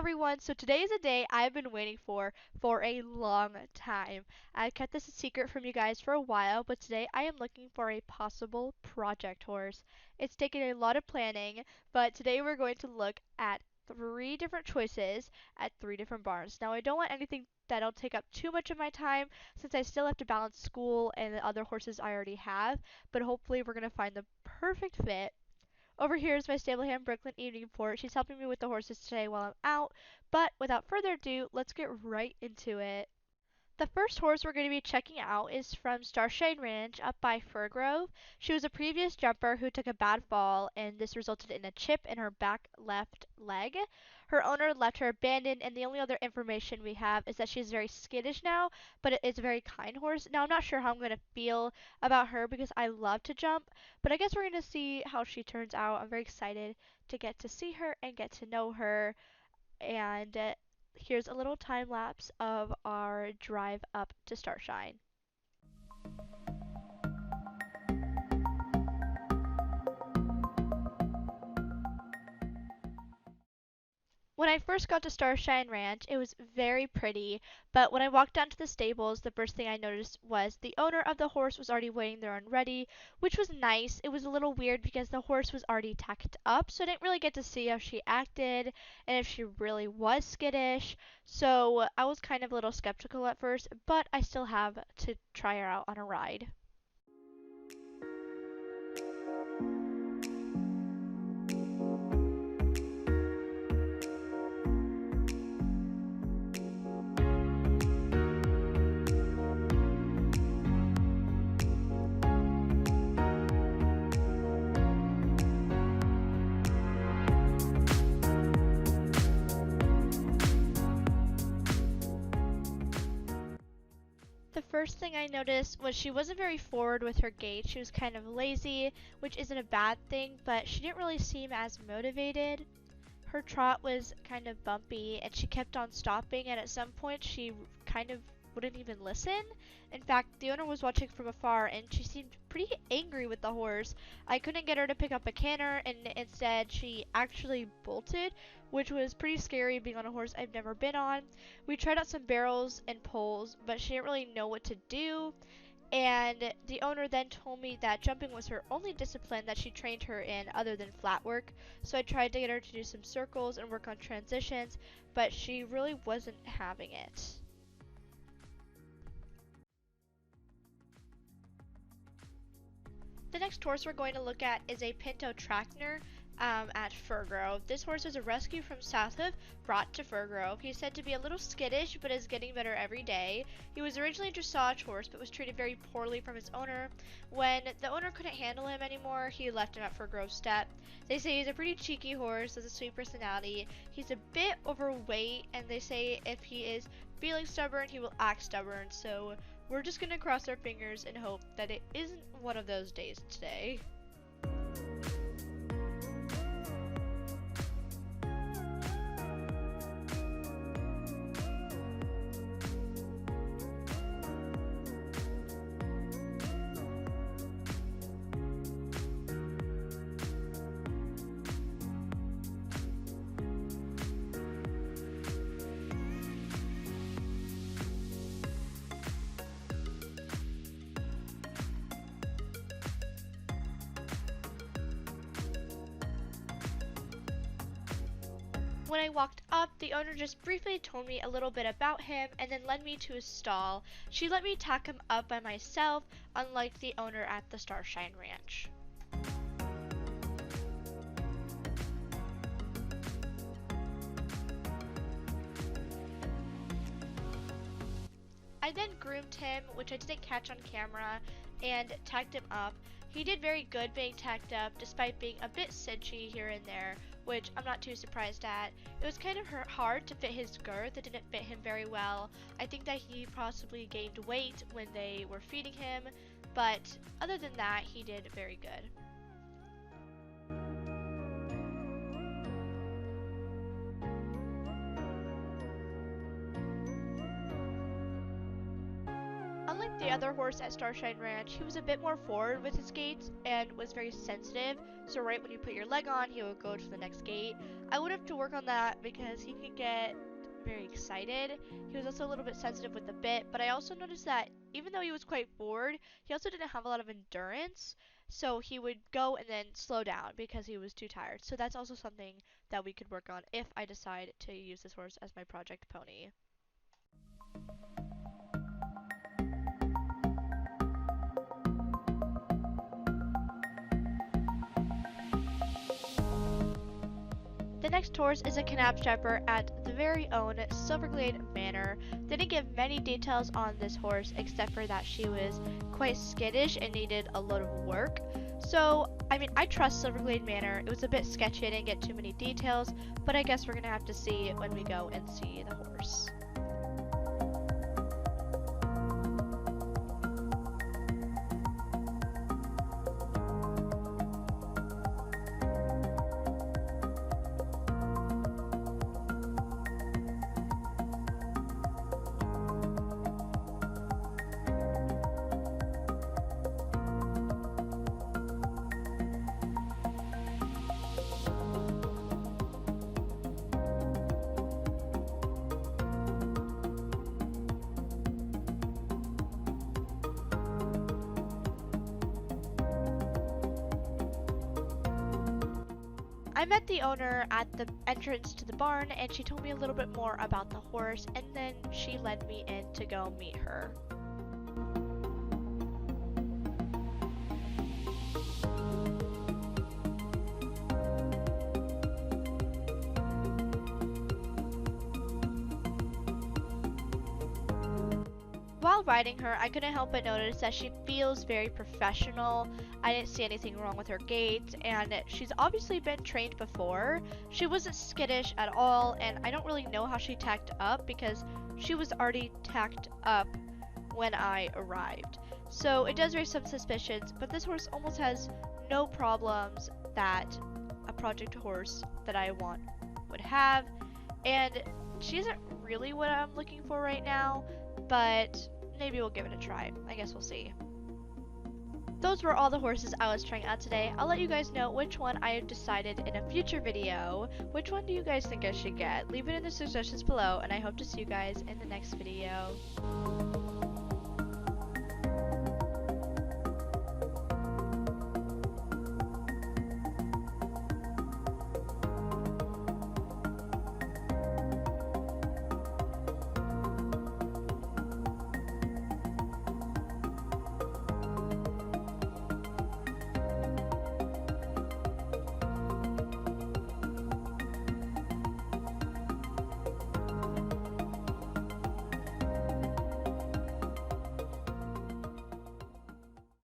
everyone, so today is a day I've been waiting for a long time. I've kept this a secret from you guys for a while, but today I am looking for a possible project horse. It's taken a lot of planning, but today we're going to look at three different choices at three different barns. Now I don't want anything that'll take up too much of my time since I still have to balance school and the other horses I already have, but hopefully we're going to find the perfect fit. Over here is my stable hand, Brooklyn Eveningport. She's helping me with the horses today while I'm out. But without further ado, let's get right into it. The first horse we're going to be checking out is from Starshine Ranch up by Fir Grove. She was a previous jumper who took a bad fall, and this resulted in a chip in her back left leg. Her owner left her abandoned, and the only other information we have is that she's very skittish now, but it is a very kind horse. Now, I'm not sure how I'm going to feel about her because I love to jump, but I guess we're going to see how she turns out. I'm very excited to get to see her and get to know her. And here's a little time lapse of our drive up to Starshine. When I first got to Starshine Ranch, it was very pretty, but when I walked down to the stables, the first thing I noticed was the owner of the horse was already waiting there and ready, which was nice. It was a little weird because the horse was already tacked up, so I didn't really get to see how she acted and if she really was skittish. So I was kind of a little skeptical at first, but I still have to try her out on a ride. The first thing I noticed was she wasn't very forward with her gait. She was kind of lazy, which isn't a bad thing, but she didn't really seem as motivated. Her trot was kind of bumpy and she kept on stopping, and at some point she kind of wouldn't even listen. In fact, the owner was watching from afar and she seemed pretty angry with the horse. I couldn't get her to pick up a canter, and instead she actually bolted, which was pretty scary being on a horse I've never been on. We tried out some barrels and poles, but she didn't really know what to do. And the owner then told me that jumping was her only discipline that she trained her in other than flat work. So I tried to get her to do some circles and work on transitions, but she really wasn't having it. The next horse we're going to look at is a Pinto Trackner at Fir Grove. This horse is a rescue from Southhook brought to Fir Grove. He's said to be a little skittish but is getting better every day. He was originally a dressage horse but was treated very poorly from his owner. When the owner couldn't handle him anymore, he left him at Fir Grove Step. They say he's a pretty cheeky horse, has a sweet personality. He's a bit overweight, and they say if he is feeling stubborn, he will act stubborn. So we're just gonna cross our fingers and hope that it isn't one of those days today. When I walked up, the owner just briefly told me a little bit about him and then led me to his stall. She let me tack him up by myself, unlike the owner at the Starshine Ranch. I then groomed him, which I didn't catch on camera, and tacked him up. He did very good being tacked up, despite being a bit cinchy here and there, which I'm not too surprised at. It was kind of hard to fit his girth. It didn't fit him very well. I think that he possibly gained weight when they were feeding him, but other than that, he did very good. Unlike the other horse at Starshine Ranch, he was a bit more forward with his gaits and was very sensitive. So right when you put your leg on, he would go to the next gate. I would have to work on that because he could get very excited. He was also a little bit sensitive with the bit, but I also noticed that even though he was quite forward, he also didn't have a lot of endurance. So he would go and then slow down because he was too tired. So that's also something that we could work on if I decide to use this horse as my project pony. The next horse is a Canab Strapper at the very own Silverglade Manor. They didn't give many details on this horse except for that she was quite skittish and needed a lot of work. So, I mean, I trust Silverglade Manor. It was a bit sketchy, I didn't get too many details, but I guess we're gonna have to see when we go and see the horse. I met the owner at the entrance to the barn and she told me a little bit more about the horse and then she led me in to go meet her. While riding her, I couldn't help but notice that she feels very professional. I didn't see anything wrong with her gait, and she's obviously been trained before. She wasn't skittish at all, and I don't really know how she tacked up because she was already tacked up when I arrived. So it does raise some suspicions, but this horse almost has no problems that a project horse that I want would have, and she isn't really what I'm looking for right now, but maybe we'll give it a try. I guess we'll see. Those were all the horses I was trying out today. I'll let you guys know which one I have decided in a future video. Which one do you guys think I should get? Leave it in the suggestions below, and I hope to see you guys in the next video.